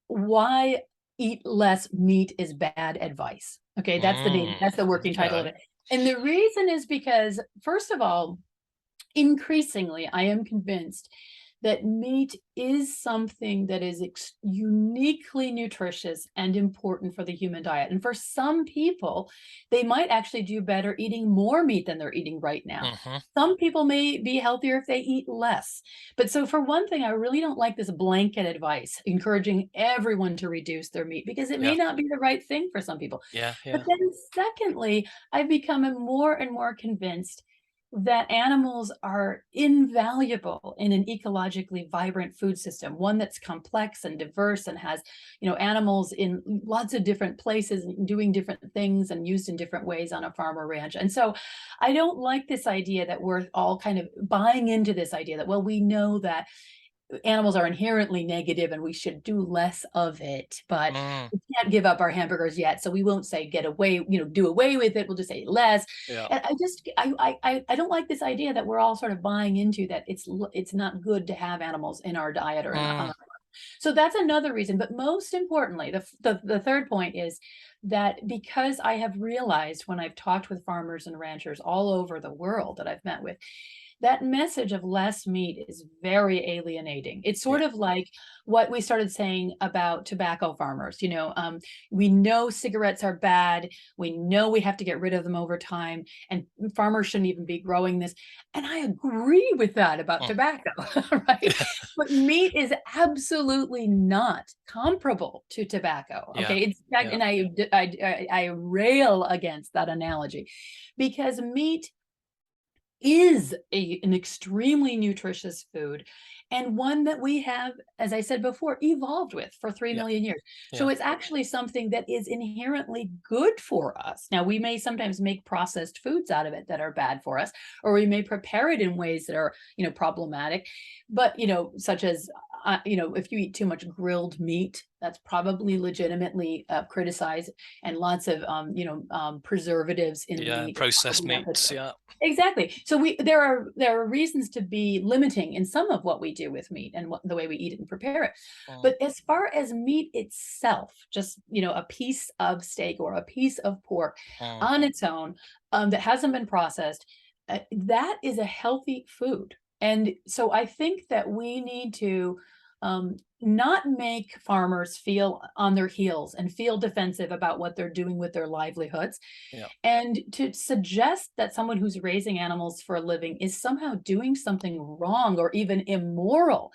Why Eat Less Meat is Bad Advice. Okay, that's the name, Mm. that's the working title of Okay. it. And the reason is because, first of all, increasingly, I am convinced that meat is something that is uniquely nutritious and important for the human diet. And for some people, they might actually do better eating more meat than they're eating right now. Hmm. Some people may be healthier if they eat less. But so, for one thing, I really don't like this blanket advice encouraging everyone to reduce their meat, because it may Yeah. not be the right thing for some people. Yeah. But Yeah. then, secondly, I've become more and more convinced that animals are invaluable in an ecologically vibrant food system, one that's complex and diverse and has, animals in lots of different places doing different things and used in different ways on a farm or ranch. And so I don't like this idea that we're all kind of buying into this idea that, well, we know that animals are inherently negative and we should do less of it, but Mm. we can't give up our hamburgers yet, so we won't say get away, do away with it, we'll just say less. Yeah. And I don't like this idea that we're all sort of buying into that it's not good to have animals in our diet or Mm. so that's another reason. But most importantly, the third point is that because I have realized when I've talked with farmers and ranchers all over the world that I've met with, that message of less meat is very alienating. It's Yeah. sort of like what we started saying about tobacco farmers. We know cigarettes are bad. We know we have to get rid of them over time, and farmers shouldn't even be growing this. And I agree with that about Mm. tobacco, right? But meat is absolutely not comparable to tobacco. Yeah. Okay, in fact, Yeah. and I rail against that analogy, because meat is an extremely nutritious food, and one that we have, as I said before, evolved with for 3 Yeah. million years. So Yeah. it's actually something that is inherently good for us. Now, we may sometimes make processed foods out of it that are bad for us, or we may prepare it in ways that are, problematic. But, such as, if you eat too much grilled meat, that's probably legitimately criticized, and lots of, preservatives in the Yeah. meat. Processed meats. Yeah. Exactly. So there are reasons to be limiting in some of what we do with meat and the way we eat it and prepare it. Mm. But as far as meat itself, just, a piece of steak or a piece of pork Mm. on its own, that hasn't been processed, that is a healthy food. And so I think that we need to not make farmers feel on their heels and feel defensive about what they're doing with their livelihoods, Yeah. and to suggest that someone who's raising animals for a living is somehow doing something wrong or even immoral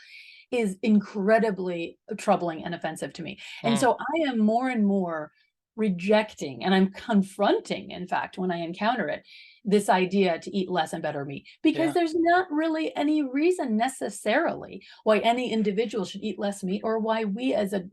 is incredibly troubling and offensive to me. And Mm. so I am more and more rejecting, and I'm confronting, in fact, when I encounter it, this idea to eat less and better meat, because Yeah. there's not really any reason necessarily why any individual should eat less meat, or why we as a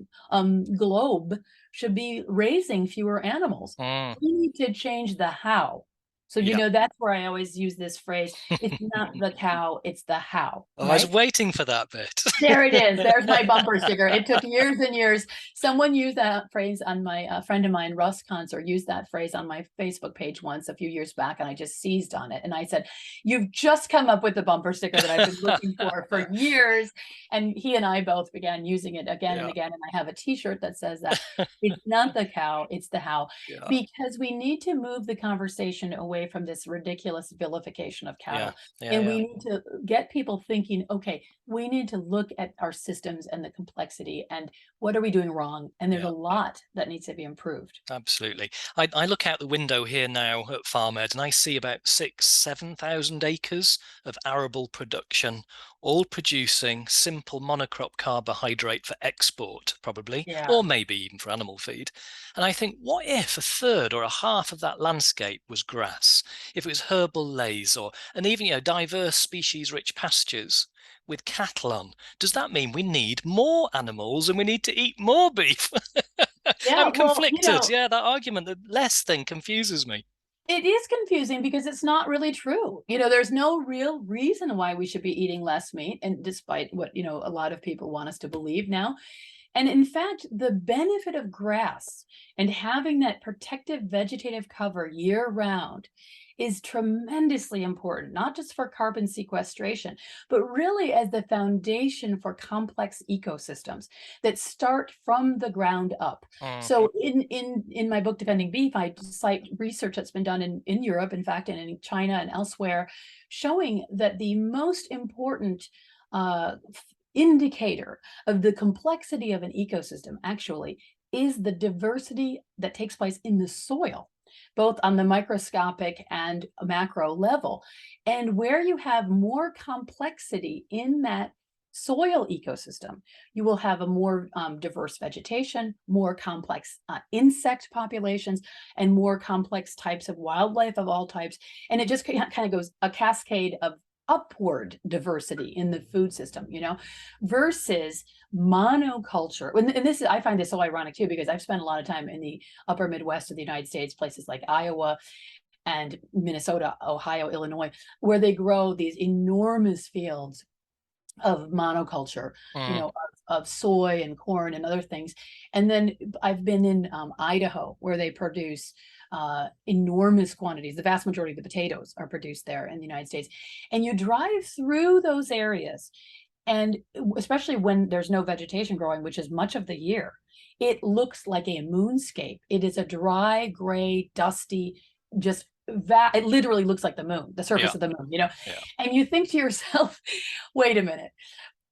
globe should be raising fewer animals. Mm. We need to change the how. So, Yeah. that's where I always use this phrase, it's not the cow, it's the how, Oh, I was right? waiting for that bit. There it is. There's my bumper sticker. It took years and years. Someone used that phrase on a friend of mine, Russ Concert, used that phrase on my Facebook page once a few years back, and I just seized on it. And I said, "You've just come up with the bumper sticker that I've been looking for years." And he and I both began using it again and Yeah. again. And I have a T-shirt that says that it's not the cow, it's the how, Yeah. because we need to move the conversation away from this ridiculous vilification of Yeah. cattle, Yeah. and Yeah. we need to get people thinking, okay, we need to look at our systems and the complexity and what are we doing wrong? And there's a Yeah. lot that needs to be improved. Absolutely. I look out the window here now at FarmED and I see about 7,000 acres of arable production, all producing simple monocrop carbohydrate for export, probably, Yeah. or maybe even for animal feed. And I think, what if a third or a half of that landscape was grass? If it was herbal lays or and even diverse species-rich pastures with cattle on, does that mean we need more animals and we need to eat more beef? Yeah. I'm Well, conflicted. Yeah, that argument, the less thing confuses me. it is confusing because it's not really true. There's no real reason why we should be eating less meat. And despite what, a lot of people want us to believe now. And in fact, the benefit of grass and having that protective vegetative cover year round is tremendously important, not just for carbon sequestration, but really as the foundation for complex ecosystems that start from the ground up. Mm, So in my book, Defending Beef, I cite research that's been done in Europe, in fact, and in China and elsewhere, showing that the most important indicator of the complexity of an ecosystem actually is the diversity that takes place in the soil, both on the microscopic and macro level. And where you have more complexity in that soil ecosystem, you will have a more diverse vegetation, more complex insect populations, and more complex types of wildlife of all types. And it just kind of goes a cascade of upward diversity in the food system, versus monoculture. And this is, I find this so ironic too, because I've spent a lot of time in the upper Midwest of the United States, places like Iowa and Minnesota, Ohio, Illinois, where they grow these enormous fields of monoculture, mm, of soy and corn and other things. And then I've been in Idaho, where they produce enormous quantities. The vast majority of the potatoes are produced there in the United States. And you drive through those areas, and especially when there's no vegetation growing, which is much of the year, it looks like a moonscape. It is a dry, gray, dusty, just it literally looks like the moon, the surface yeah, of the moon, yeah. and you think to yourself, wait a minute,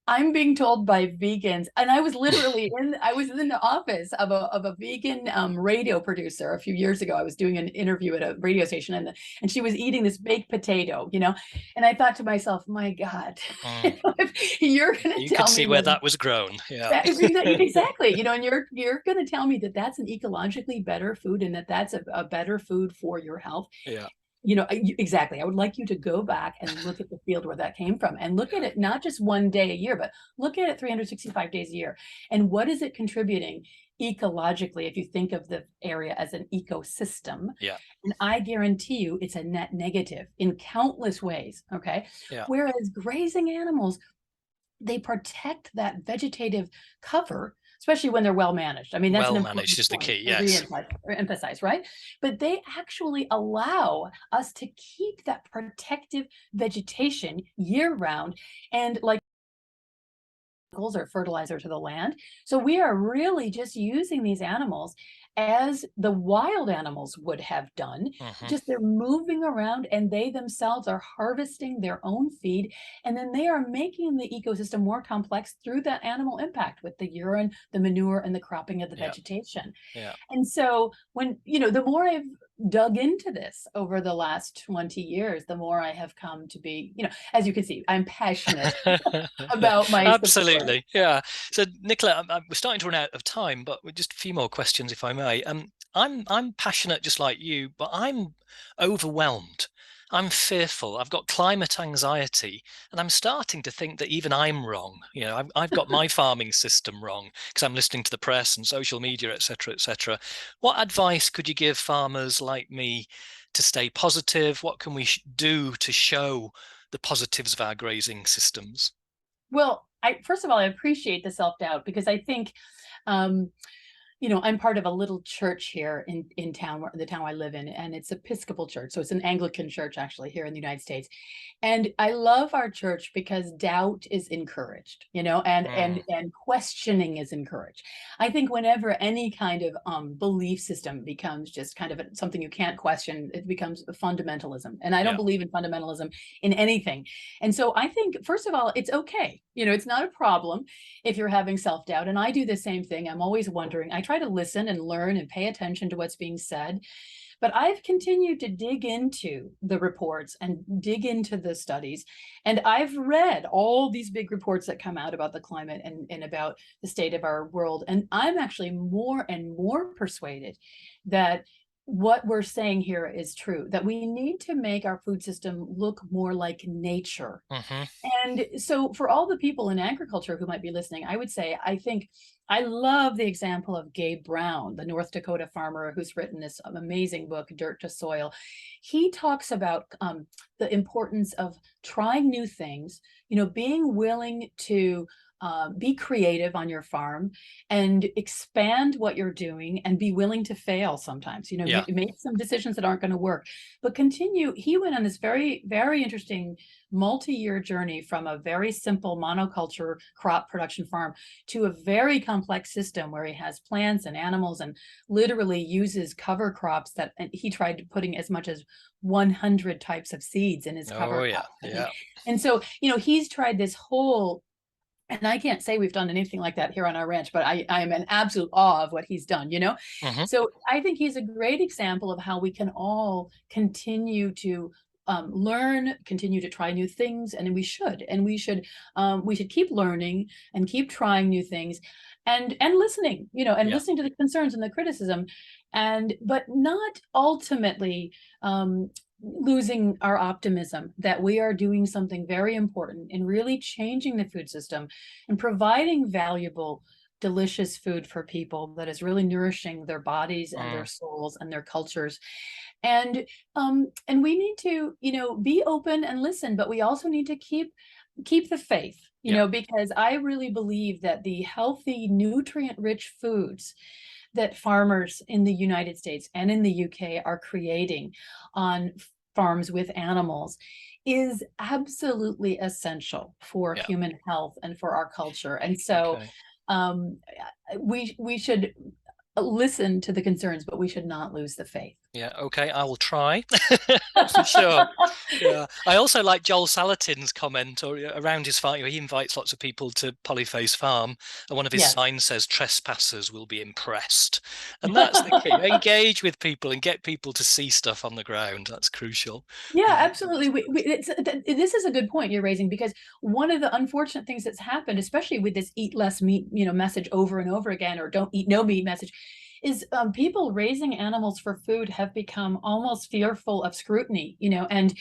I'm being told by vegans, and I was literally I was in the office of a vegan radio producer a few years ago. I was doing an interview at a radio station, and she was eating this baked potato, and I thought to myself, my God, Mm. if you're going You to could tell see me where that was grown. Yeah, that is exactly, and you're going to tell me that that's an ecologically better food, and that's a better food for your health. yeah, Exactly. I would like you to go back and look at the field where that came from, and look at it not just one day a year, but look at it 365 days a year. And what is it contributing ecologically if you think of the area as an ecosystem? yeah, And I guarantee you it's a net negative in countless ways. Okay. yeah. Whereas grazing animals, they protect that vegetative cover, especially when they're well managed. I mean, that's an Well managed important is the point key. to Yes. emphasize, right? But they actually allow us to keep that protective vegetation year round. And like or fertilizer to the land. So we are really just using these animals as the wild animals would have done. Just they're moving around and they themselves are harvesting their own feed, and then they are making the ecosystem more complex through that animal impact with the urine, the manure, and the cropping of the vegetation. Yeah. And so when, the more I've dug into this over the last 20 years, the more I have come to be, as you can see, I'm passionate about my Absolutely. support. Yeah. So Nicolette, we're starting to run out of time, but just a few more questions, if I may. I'm passionate just like you, but I'm overwhelmed. I'm fearful. I've got climate anxiety, and I'm starting to think that even I'm wrong. I've got my farming system wrong because I'm listening to the press and social media, etc., etc. What advice could you give farmers like me to stay positive? What can we do to show the positives of our grazing systems? Well, first of all, I appreciate the self-doubt, because I think, um, I'm part of a little church here in town, the town I live in, and it's Episcopal church. So it's an Anglican church actually here in the United States. And I love our church because doubt is encouraged, and questioning is encouraged. I think whenever any kind of belief system becomes just kind of something you can't question, it becomes fundamentalism. And I don't believe in fundamentalism in anything. And so I think, first of all, it's okay. It's not a problem if you're having self-doubt. And I do the same thing. I'm always wondering. I try to listen and learn and pay attention to what's being said. But I've continued to dig into the reports and dig into the studies. And I've read all these big reports that come out about the climate and about the state of our world. And I'm actually more and more persuaded that what we're saying here is true, that we need to make our food system look more like nature. And so for all the people in agriculture who might be listening, I would say, I think I love the example of Gabe Brown, the North Dakota farmer who's written this amazing book, Dirt to Soil. He talks about the importance of trying new things, being willing to be creative on your farm and expand what you're doing and be willing to fail sometimes, make some decisions that aren't going to work, but continue. He went on this very, very interesting multi-year journey from a very simple monoculture crop production farm to a very complex system where he has plants and animals and literally uses cover crops that, and he tried putting as much as 100 types of seeds in his cover crop. And so, he's tried this whole, and I can't say we've done anything like that here on our ranch, but I am in absolute awe of what he's done, So I think he's a great example of how we can all continue to learn, continue to try new things, and we should keep learning and keep trying new things, and listening, listening to the concerns and the criticism, but not ultimately losing our optimism that we are doing something very important in really changing the food system and providing valuable, delicious food for people that is really nourishing their bodies and their souls and their cultures. And we need to, be open and listen, but we also need to keep the faith, because I really believe that the healthy, nutrient-rich foods that farmers in the United States and in the UK are creating on farms with animals is absolutely essential for human health and for our culture. And so we should listen to the concerns, but we should not lose the faith. Yeah, okay, I will try. For sure. Yeah. I also like Joel Salatin's comment around his farm. He invites lots of people to Polyface Farm, and one of his signs says, "Trespassers will be impressed." And that's the key. Engage with people and get people to see stuff on the ground. That's crucial. Yeah, absolutely. This is a good point you're raising, because one of the unfortunate things that's happened, especially with this eat less meat, message over and over again, or don't eat no meat message, is people raising animals for food have become almost fearful of scrutiny, and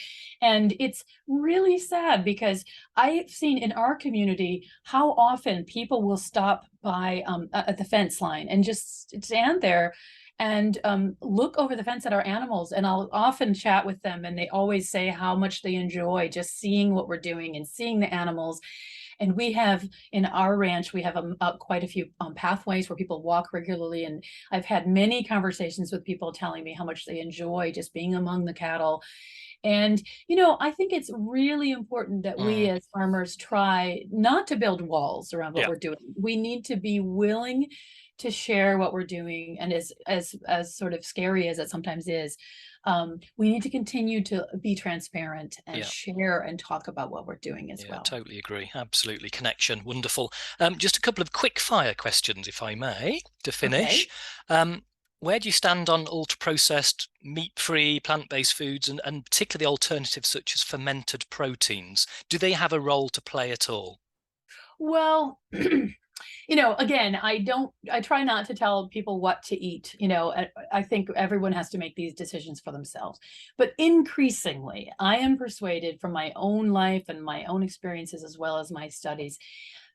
it's really sad, because I've seen in our community how often people will stop by at the fence line and just stand there and look over the fence at our animals, and I'll often chat with them, and they always say how much they enjoy just seeing what we're doing and seeing the animals. And we have, in our ranch, we have quite a few pathways where people walk regularly. And I've had many conversations with people telling me how much they enjoy just being among the cattle. And, I think it's really important that we as farmers try not to build walls around what we're doing. We need to be willing to share what we're doing. And as sort of scary as it sometimes is, we need to continue to be transparent and share and talk about what we're doing as well. Totally agree. Absolutely. Connection. Wonderful. Just a couple of quick fire questions, if I may, to finish. Okay. Where do you stand on ultra-processed, meat-free, plant-based foods, and particularly alternatives such as fermented proteins? Do they have a role to play at all? Well, again, I try not to tell people what to eat. I think everyone has to make these decisions for themselves. But increasingly, I am persuaded from my own life and my own experiences, as well as my studies,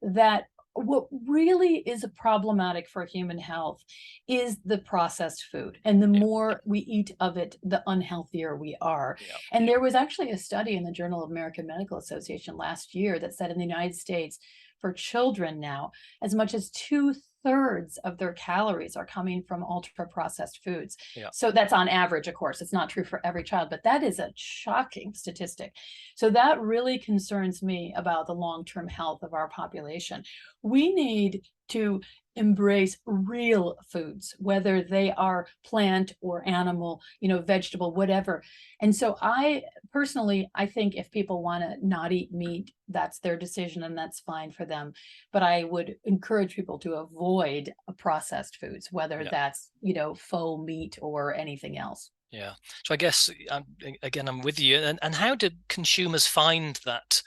that what really is problematic for human health is the processed food. And the more we eat of it, the unhealthier we are. And there was actually a study in the Journal of American Medical Association last year that said in the United States, for children now, as much as 2/3 of their calories are coming from ultra-processed foods. So that's on average, of course. It's not true for every child, but that is a shocking statistic. So that really concerns me about the long-term health of our population. We need to embrace real foods, whether they are plant or animal, vegetable, whatever. And so I think if people want to not eat meat, that's their decision and that's fine for them. But I would encourage people to avoid processed foods, whether that's, faux meat or anything else. Yeah. So I guess, again, I'm with you. And how do consumers find that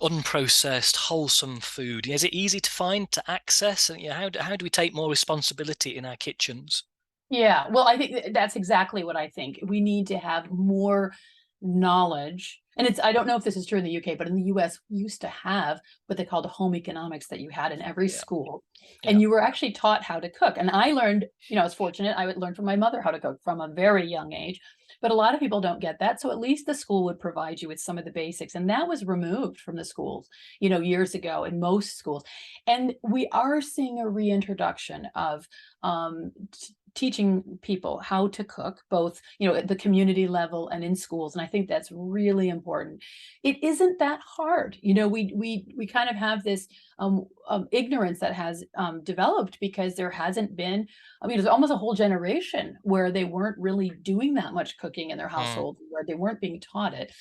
unprocessed, wholesome food? Is it easy to find, to access? And how do we take more responsibility in our kitchens? Yeah, well, I think that's exactly what I think. We need to have more knowledge. And I don't know if this is true in the UK, but in the US, we used to have what they called home economics that you had in every school. And you were actually taught how to cook. And I learned, I was fortunate, I would learn from my mother how to cook from a very young age. But a lot of people don't get that. So at least the school would provide you with some of the basics. And that was removed from the schools, years ago in most schools. And we are seeing a reintroduction of teaching people how to cook, both at the community level and in schools. And I think that's really important. It isn't that hard. We kind of have this ignorance that has developed because there hasn't been, there's almost a whole generation where they weren't really doing that much cooking in their household, where they weren't being taught it.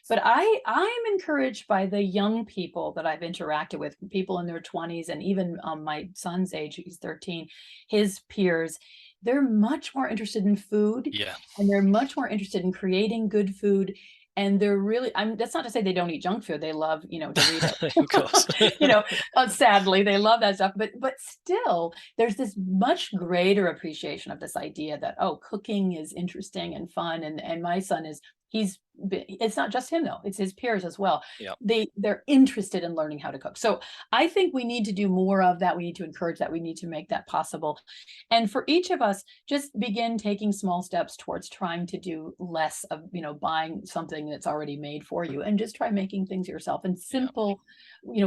But I'm encouraged by the young people that I've interacted with, people in their 20s, and even my son's age, he's 13, his peers. They're much more interested in food, and they're much more interested in creating good food. And they're really, that's not to say they don't eat junk food. They love, Doritos. Of course. Sadly, they love that stuff. But still, there's this much greater appreciation of this idea that, cooking is interesting and fun. And my son it's not just him though, it's his peers as well. They're interested in learning how to cook. So I think we need to do more of that. We need to encourage that. We need to make that possible. And for each of us, just begin taking small steps towards trying to do less of, buying something that's already made for you, and just try making things yourself and simple,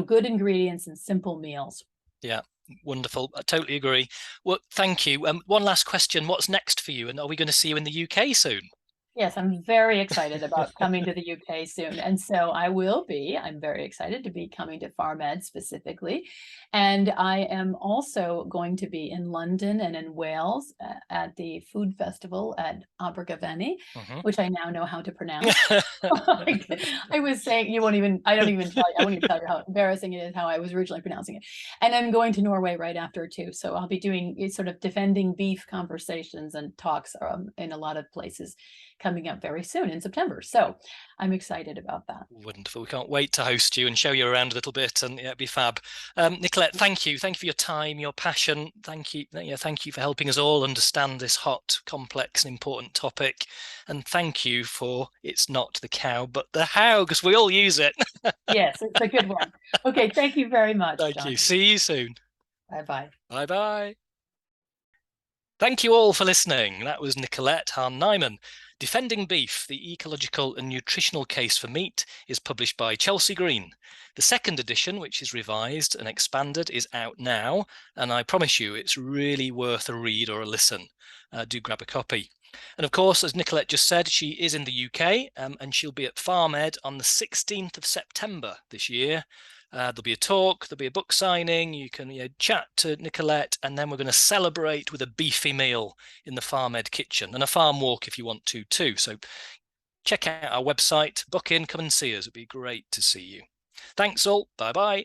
good ingredients and simple meals. Yeah. Wonderful. I totally agree. Well, thank you. One last question. What's next for you? And are we going to see you in the UK soon? Yes, I'm very excited about coming to the UK soon. And so I'm very excited to be coming to FarmED specifically. And I am also going to be in London and in Wales at the food festival at Abergavenny, which I now know how to pronounce. I was saying, I won't even tell you how embarrassing it is, how I was originally pronouncing it. And I'm going to Norway right after too. So I'll be doing sort of defending beef conversations and talks in a lot of places coming up very soon in September. So I'm excited about that. Wonderful. We can't wait to host you and show you around a little bit, and it'd be fab. Nicolette, thank you. Thank you for your time, your passion. Thank you. Thank you for helping us all understand this hot, complex, and important topic. And thank you for, it's not the cow, but the how, because we all use it. Yes, it's a good one. Okay. Thank you very much. Thank you. See you soon. Bye-bye. Bye-bye. Thank you all for listening. That was Nicolette Hahn Niman. Defending Beef, the Ecological and Nutritional Case for Meat, is published by Chelsea Green. The second edition, which is revised and expanded, is out now, and I promise you it's really worth a read or a listen. Do grab a copy. And of course, as Nicolette just said, she is in the UK, and she'll be at FarmED on the 16th of September this year. There'll be a talk, there'll be a book signing, you can chat to Nicolette, and then we're going to celebrate with a beefy meal in the FarmED kitchen and a farm walk if you want to too. So check out our website, book in, come and see us. It'd be great to see you. Thanks all. Bye-bye.